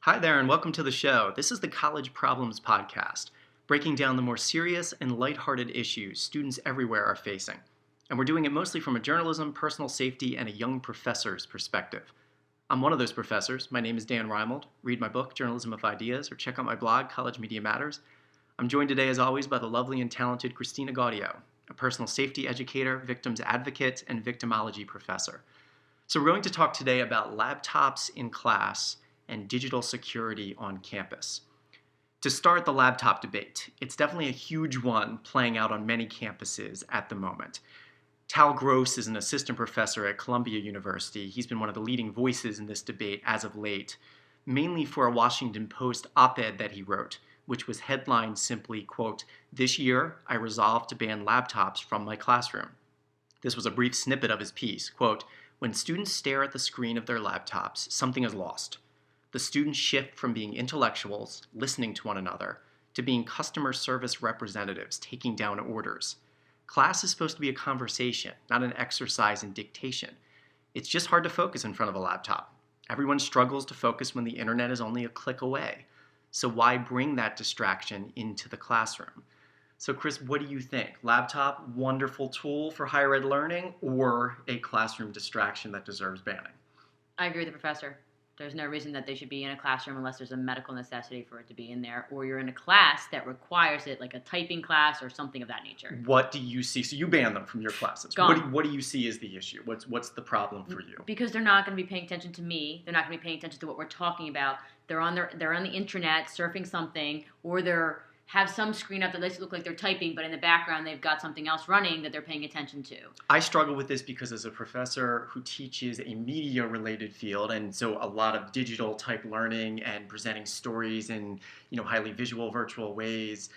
Hi there, and welcome to the show. This is the College Problems Podcast, breaking down the more serious and lighthearted issues students everywhere are facing. And we're doing it mostly from a journalism, personal safety, and a young professor's perspective. I'm one of those professors. My name is Dan Reimold. Read my book, Journalism of Ideas, or check out my blog, College Media Matters. I'm joined today, as always, by the lovely and talented Christina Gaudio, a personal safety educator, victims advocate, and victimology professor. So we're going to talk today about laptops in class and digital security on campus. To start the laptop debate, it's definitely a huge one playing out on many campuses at the moment. Tal Gross is an assistant professor at Columbia University. He's been one of the leading voices in this debate as of late, mainly for a Washington Post op-ed that he wrote, which was headlined simply, quote, "This year, I resolved to ban laptops from my classroom." This was a brief snippet of his piece, quote, "When students stare at the screen of their laptops, something is lost. The students shift from being intellectuals, listening to one another, to being customer service representatives, taking down orders. Class is supposed to be a conversation, not an exercise in dictation. It's just hard to focus in front of a laptop. Everyone struggles to focus when the internet is only a click away. So why bring that distraction into the classroom?" So Chris, what do you think? Laptop, wonderful tool for higher ed learning, or a classroom distraction that deserves banning? I agree with the professor. There's no reason that they should be in a classroom unless there's a medical necessity for it to be in there, or you're in a class that requires it, like a typing class or something of that nature. What do you see? So you ban them from your classes. Gone. What do you see as the issue? What's the problem for you? Because they're not going to be paying attention to me. They're not going to be paying attention to what we're talking about. They're on the internet surfing something, or they're have some screen up that lets it look like they're typing, but in the background they've got something else running that they're paying attention to. I struggle with this because as a professor who teaches a media-related field, and so a lot of digital type learning and presenting stories in highly visual, virtual ways,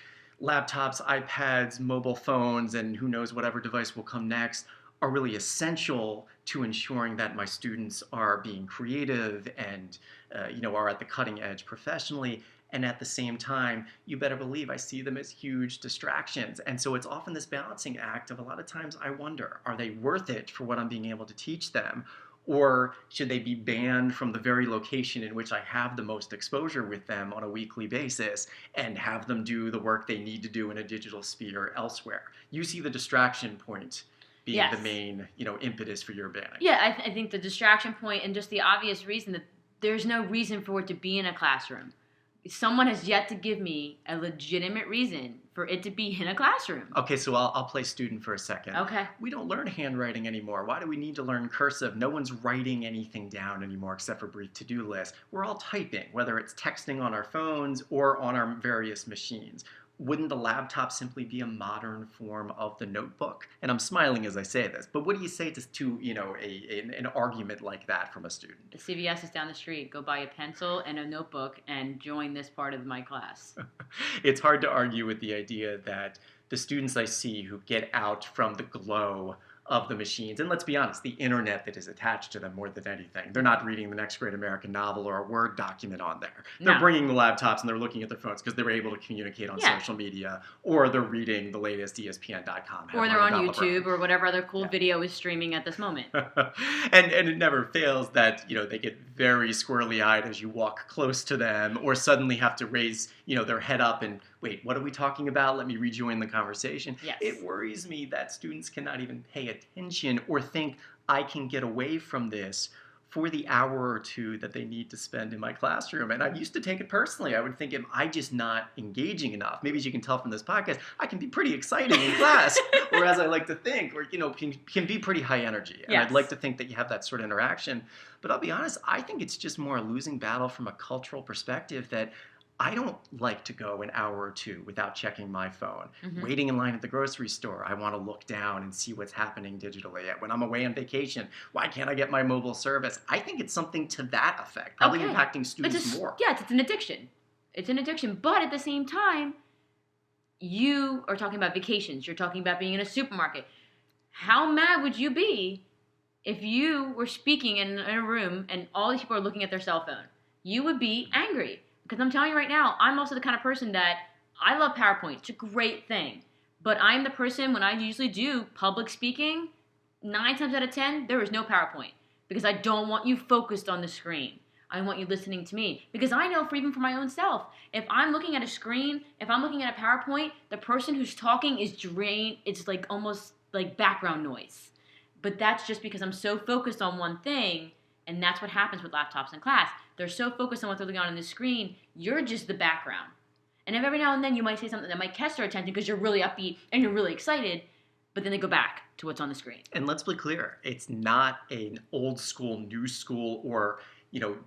laptops, iPads, mobile phones, and who knows whatever device will come next are really essential to ensuring that my students are being creative and are at the cutting edge professionally. And at the same time, you better believe I see them as huge distractions. And so it's often this balancing act of a lot of times I wonder, are they worth it for what I'm being able to teach them? Or should they be banned from the very location in which I have the most exposure with them on a weekly basis and have them do the work they need to do in a digital sphere elsewhere? You see the distraction point being Yes. the main impetus for your banning. Yeah, I think the distraction point and just the obvious reason that there's no reason for it to be in a classroom. Someone has yet to give me a legitimate reason for it to be in a classroom. Okay, so I'll play student for a second. Okay. We don't learn handwriting anymore. Why do we need to learn cursive? No one's writing anything down anymore except for brief to-do lists. We're all typing, whether it's texting on our phones or on our various machines. Wouldn't the laptop simply be a modern form of the notebook? And I'm smiling as I say this, but what do you say to an argument like that from a student? The CVS is down the street. Go buy a pencil and a notebook and join this part of my class. It's hard to argue with the idea that the students I see who get out from the glow of the machines, and let's be honest, the internet that is attached to them more than anything. They're not reading the next great American novel or a Word document on there. They're No. bringing the laptops and they're looking at their phones because they were able to communicate on Yeah. social media, or they're reading the latest ESPN.com. Or they're on headline about YouTube LeBron. or whatever other cool Yeah. video is streaming at this moment. and it never fails that they get very squirrely-eyed as you walk close to them, or suddenly have to raise their head up and wait, what are we talking about? Let me rejoin the conversation. Yes. It worries me that students cannot even pay attention or think I can get away from this for the hour or two that they need to spend in my classroom. And I used to take it personally. I would think, am I just not engaging enough? Maybe as you can tell from this podcast, I can be pretty exciting in class, or as I like to think, or can be pretty high energy. And Yes. I'd like to think that you have that sort of interaction. But I'll be honest, I think it's just more a losing battle from a cultural perspective that I don't like to go an hour or two without checking my phone. Mhm. Waiting in line at the grocery store, I want to look down and see what's happening digitally. When I'm away on vacation, why can't I get my mobile service? I think it's something to that effect, probably Okay. impacting students It's more. it's an addiction. It's an addiction. But at the same time, you are talking about vacations. You're talking about being in a supermarket. How mad would you be if you were speaking in a room and all these people are looking at their cell phone? You would be angry. Because I'm telling you right now, I'm also the kind of person that I love PowerPoint. It's a great thing. But I'm the person, when I usually do public speaking, 9 times out of 10, there is no PowerPoint. Because I don't want you focused on the screen. I want you listening to me. Because I know even for my own self, if I'm looking at a screen, if I'm looking at a PowerPoint, the person who's talking is drained. It's like almost like background noise. But that's just because I'm so focused on one thing, and that's what happens with laptops in class. They're so focused on what they're looking on the screen, you're just the background. And if every now and then you might say something that might catch their attention because you're really upbeat and you're really excited, but then they go back to what's on the screen. And let's be clear, it's not an old school, new school, or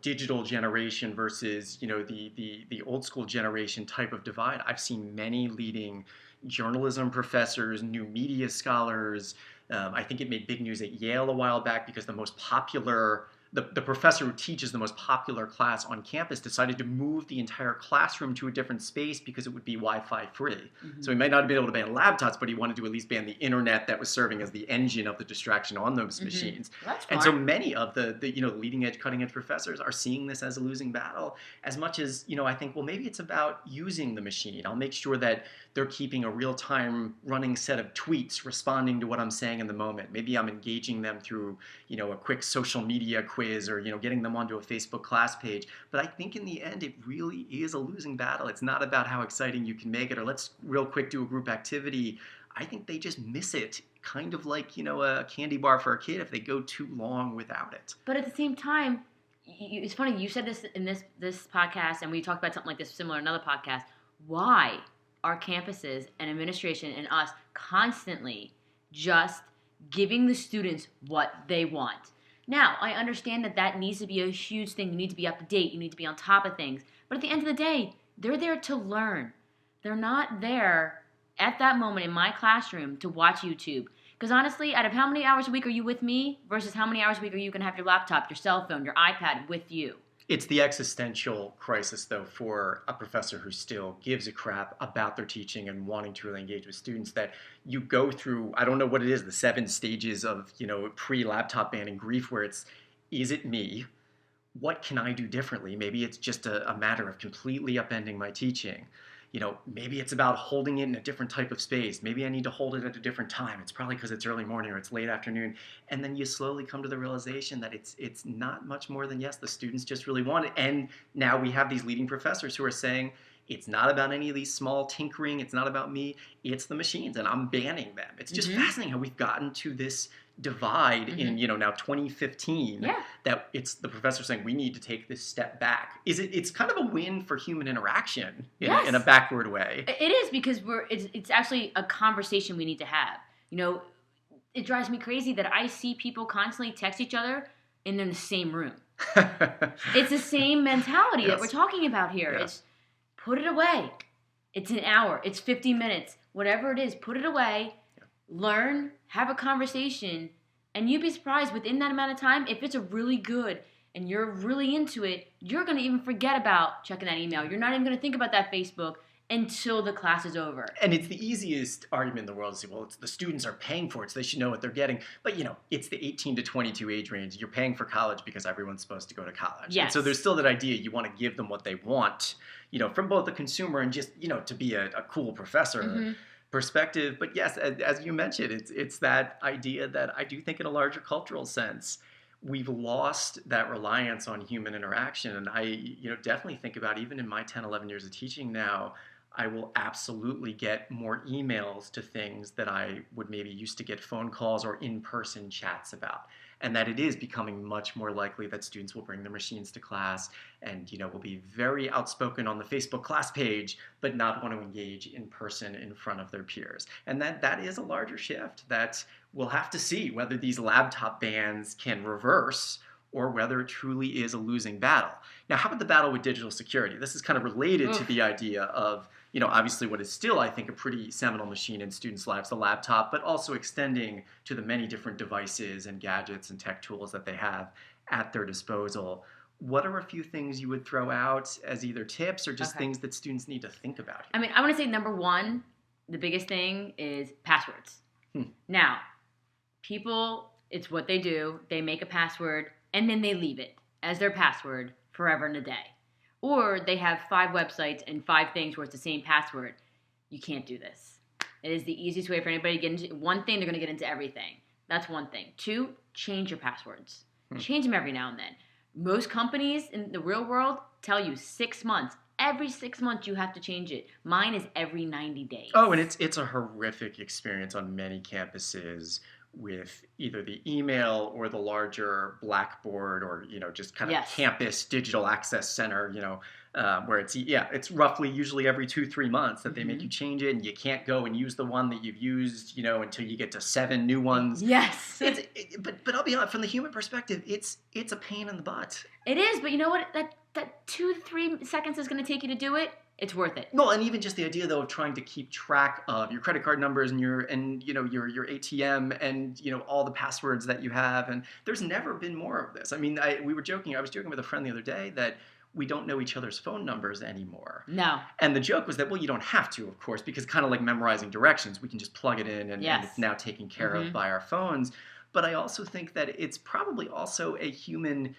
digital generation versus the old school generation type of divide. I've seen many leading journalism professors, new media scholars. I think it made big news at Yale a while back because the most popular the professor who teaches the most popular class on campus decided to move the entire classroom to a different space because it would be Wi-Fi free. Mm-hmm. So he might not be able to ban laptops, but he wanted to at least ban the internet that was serving as the engine of the distraction on those mm-hmm. machines. That's and so many of the leading edge, cutting edge professors are seeing this as a losing battle, as much as, I think, well, maybe it's about using the machine. I'll make sure that they're keeping a real-time running set of tweets responding to what I'm saying in the moment. Maybe I'm engaging them through, a quick social media quiz or, getting them onto a Facebook class page. But I think in the end, it really is a losing battle. It's not about how exciting you can make it or let's real quick do a group activity. I think they just miss it, kind of like, a candy bar for a kid if they go too long without it. But at the same time, it's funny, you said this in this podcast, and we talked about something like this similar in another podcast. Why are campuses and administration and us constantly just giving the students what they want? Now, I understand that needs to be a huge thing. You need to be up to date. You need to be on top of things. But at the end of the day, they're there to learn. They're not there at that moment in my classroom to watch YouTube. Because honestly, out of how many hours a week are you with me versus how many hours a week are you going to have your laptop, your cell phone, your iPad with you? It's the existential crisis, though, for a professor who still gives a crap about their teaching and wanting to really engage with students, that you go through, I don't know what it is, the 7 stages of, pre-laptop banning grief, where is it me? What can I do differently? Maybe it's just a matter of completely upending my teaching. Maybe it's about holding it in a different type of space. Maybe I need to hold it at a different time. It's probably because it's early morning or it's late afternoon. And then you slowly come to the realization that it's not much more than, yes, the students just really want it. And now we have these leading professors who are saying, it's not about any of these small tinkering. It's not about me. It's the machines, and I'm banning them. It's just mm-hmm. fascinating how we've gotten to this divide mm-hmm. in, now 2015, that it's the professor saying we need to take this step back. It's kind of a win for human interaction in a backward way. It is, because it's actually a conversation we need to have. It drives me crazy that I see people constantly text each other and they're in the same room. It's the same mentality that we're talking about here. Yes. It's put it away. It's an hour. It's 50 minutes. Whatever it is, put it away. Learn, have a conversation, and you'd be surprised within that amount of time, if it's a really good and you're really into it, you're going to even forget about checking that email. You're not even going to think about that Facebook until the class is over. And it's the easiest argument in the world to say, well, it's the students are paying for it, so they should know what they're getting. But, it's the 18 to 22 age range. You're paying for college because everyone's supposed to go to college. Yes. And so there's still that idea you want to give them what they want, from both the consumer and just, to be a cool professor. Mm-hmm. perspective. But yes, as you mentioned, it's that idea that I do think in a larger cultural sense, we've lost that reliance on human interaction. And I definitely think about, even in my 10, 11 years of teaching now, I will absolutely get more emails to things that I would maybe used to get phone calls or in-person chats about. And that it is becoming much more likely that students will bring their machines to class and, will be very outspoken on the Facebook class page, but not want to engage in person in front of their peers. And that is a larger shift that we'll have to see whether these laptop bans can reverse or whether it truly is a losing battle. Now, how about the battle with digital security? This is kind of related to the idea of, obviously what is still, I think, a pretty seminal machine in students' lives, the laptop, but also extending to the many different devices and gadgets and tech tools that they have at their disposal. What are a few things you would throw out as either tips or just things that students need to think about here? I mean, I want to say number one, the biggest thing is passwords. Now, people, it's what they do. They make a password and then they leave it as their password forever and a day. Or they have 5 websites and 5 things where it's the same password. You can't do this. It is the easiest way for anybody to get into one thing. They're going to get into everything. That's one thing. 2, change your passwords. Change them every now and then. Most companies in the real world tell you 6 months. Every 6 months you have to change it. Mine is every 90 days. Oh, and it's a horrific experience on many campuses with either the email or the larger Blackboard or just kind of Yes. campus digital access center, where it's roughly usually every 2-3 months that they make you change it, and you can't go and use the one that you've used, until you get to 7 new ones. Yes. But I'll be honest, from the human perspective, it's a pain in the butt. It is, but you know what? That 2 to 3 seconds is going to take you to do it. It's worth it. No, and even just the idea though of trying to keep track of your credit card numbers and your ATM and all the passwords that you have, and there's never been more of this. I mean, I was joking with a friend the other day that we don't know each other's phone numbers anymore. No. And the joke was that, well, you don't have to, of course, because kind of like memorizing directions, we can just plug it in and it's now taken care of by our phones. But I also think that it's probably also a human,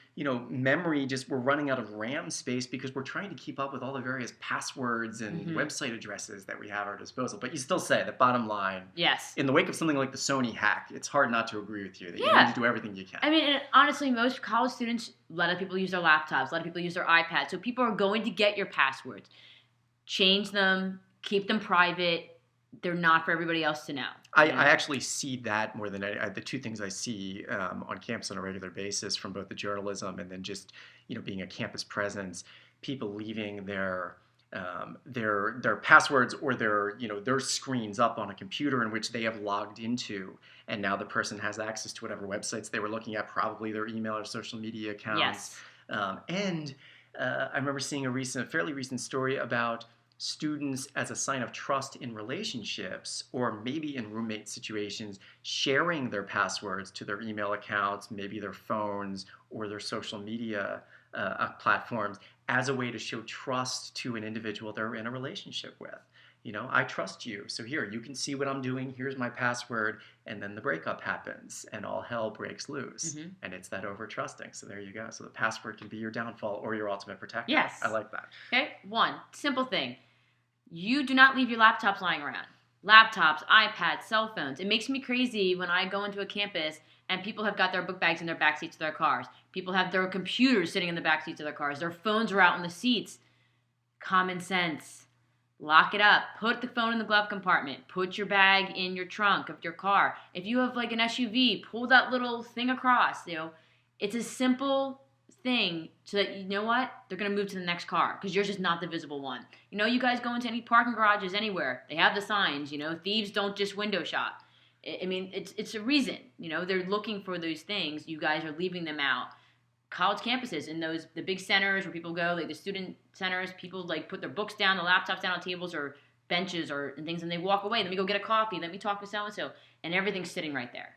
memory. Just we're running out of RAM space because we're trying to keep up with all the various passwords and website addresses that we have at our disposal. But you still say that bottom line, yes, in the wake of something like the Sony hack, it's hard not to agree with you that you need to do everything you can. I mean, honestly, most college students let other people use their laptops, let people use their iPads. So people are going to get your passwords. Change them, keep them private. They're not for everybody else to know. I actually see that more than the two things I see on campus on a regular basis from both the journalism and then just being a campus presence, people leaving their passwords or their screens up on a computer in which they have logged into, and now the person has access to whatever websites they were looking at, probably their email or social media accounts. Yes. I remember seeing a fairly recent story about students, as a sign of trust in relationships or maybe in roommate situations, sharing their passwords to their email accounts, maybe their phones or their social media platforms as a way to show trust to an individual they're in a relationship with. I trust you, so here, you can see what I'm doing, here's my password, and then the breakup happens and all hell breaks loose. And it's that over-trusting. So there you go. So the password can be your downfall or your ultimate protector. Yes. I like that. Okay, one simple thing. You do not leave your laptops lying around. Laptops, iPads, cell phones. It makes me crazy when I go into a campus and people have got their book bags in their back seats of their cars. People have their computers sitting in the back seats of their cars. Their phones are out in the seats. Common sense. Lock it up. Put the phone in the glove compartment. Put your bag in your trunk of your car. If you have like an SUV, pull that little thing across. It's a simple thing so that they're going to move to the next car because yours is not the visible one. You guys go into any parking garages anywhere, they have the signs, thieves don't just window shop. I mean, it's a reason, they're looking for those things. You guys are leaving them out. College campuses and the big centers where people go, like the student centers, people like put their books down, the laptops down on tables or benches and things, and they walk away. Let me go get a coffee. Let me talk with so-and-so. And everything's sitting right there.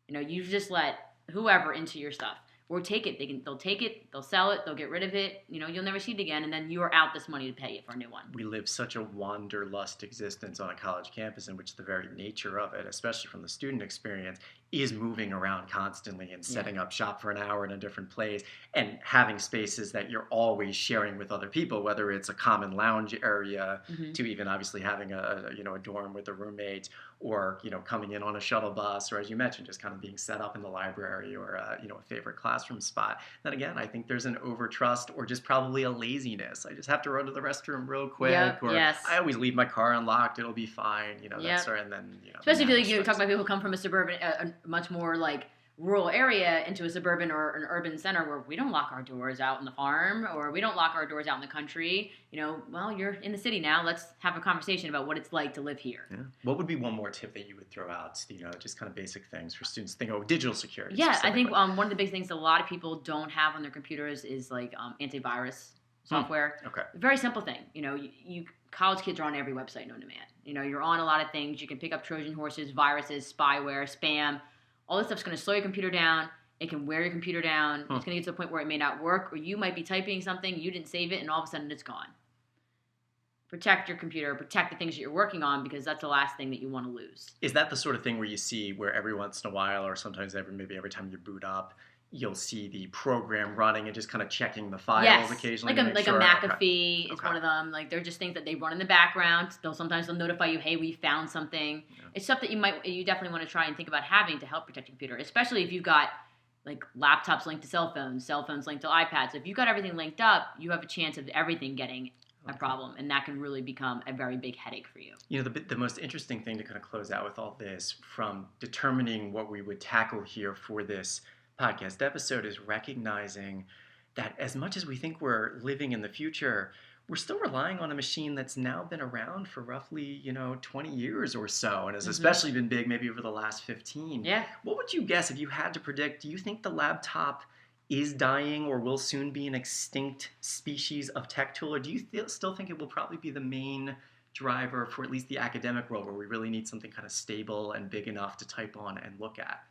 You just let whoever into your stuff. Or take it. They'll take it. They'll sell it. They'll get rid of it. You'll never see it again, and then you are out this money to pay it for a new one. We live such a wanderlust existence on a college campus in which the very nature of it, especially from the student experience, is moving around constantly and setting up shop for an hour in a different place and having spaces that you're always sharing with other people, whether it's a common lounge area to even obviously having a dorm with a roommate or coming in on a shuttle bus, or as you mentioned, just kind of being set up in the library or a favorite classroom spot. Then again, I think there's an overtrust or just probably a laziness. I just have to run to the restroom real quick, I always leave my car unlocked. It'll be fine, that sort of, and then especially if you're talking about people who come from a suburban, a much more like rural area into a suburban or an urban center where we don't lock our doors out in the farm or we don't lock our doors out in the country. Well, you're in the city now. Let's have a conversation about what it's like to live here. Yeah. What would be one more tip that you would throw out, just kind of basic things for students to think of digital security? Yeah, I think one of the big things that a lot of people don't have on their computers is like antivirus software. Okay. Very simple thing. You college kids are on every website known to man. You're on a lot of things. You can pick up Trojan horses, viruses, spyware, spam. All this stuff's going to slow your computer down. It can wear your computer down. It's going to get to the point where it may not work, or you might be typing something, you didn't save it, and all of a sudden it's gone. Protect your computer, protect the things that you're working on, because that's the last thing that you want to lose. Is that the sort of thing where you see where every once in a while, or sometimes maybe every time you boot up, you'll see the program running and just kind of checking the files occasionally? Like a McAfee is one of them. Like they're just things that they run in the background. Sometimes they'll notify you, hey, we found something. Yeah. It's stuff that you definitely want to try and think about having to help protect your computer, especially if you've got like laptops linked to cell phones linked to iPads. If you've got everything linked up, you have a chance of everything getting a problem, and that can really become a very big headache for you. You know, the most interesting thing to kind of close out with all this, from determining what we would tackle here for this podcast episode, is recognizing that as much as we think we're living in the future, we're still relying on a machine that's now been around for roughly, 20 years or so, and has especially been big maybe over the last 15. Yeah. What would you guess if you had to predict? Do you think the laptop is dying or will soon be an extinct species of tech tool, or do you still think it will probably be the main driver for at least the academic world, where we really need something kind of stable and big enough to type on and look at?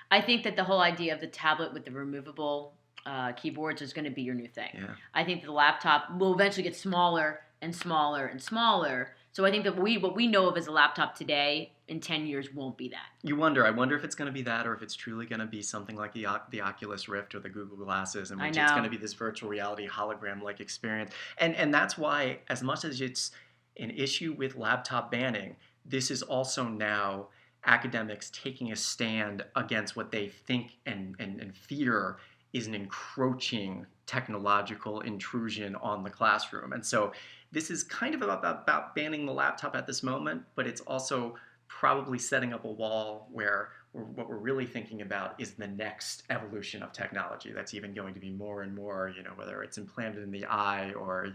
I think that the whole idea of the tablet with the removable keyboards is going to be your new thing. Yeah. I think that the laptop will eventually get smaller and smaller and smaller. So I think that what we know of as a laptop today in 10 years won't be that. I wonder if it's going to be that, or if it's truly going to be something like the Oculus Rift or the Google Glasses, in which it's going to be this virtual reality hologram-like experience. And that's why, as much as it's an issue with laptop banning, this is also now academics taking a stand against what they think and fear is an encroaching technological intrusion on the classroom. And so this is kind of about banning the laptop at this moment, but it's also probably setting up a wall where what we're really thinking about is the next evolution of technology that's even going to be more and more, whether it's implanted in the eye or,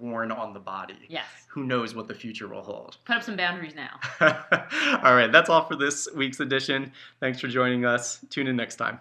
worn on the body. Yes. Who knows what the future will hold. Put up some boundaries now. All right, that's all for this week's edition. Thanks for joining us. Tune in next time.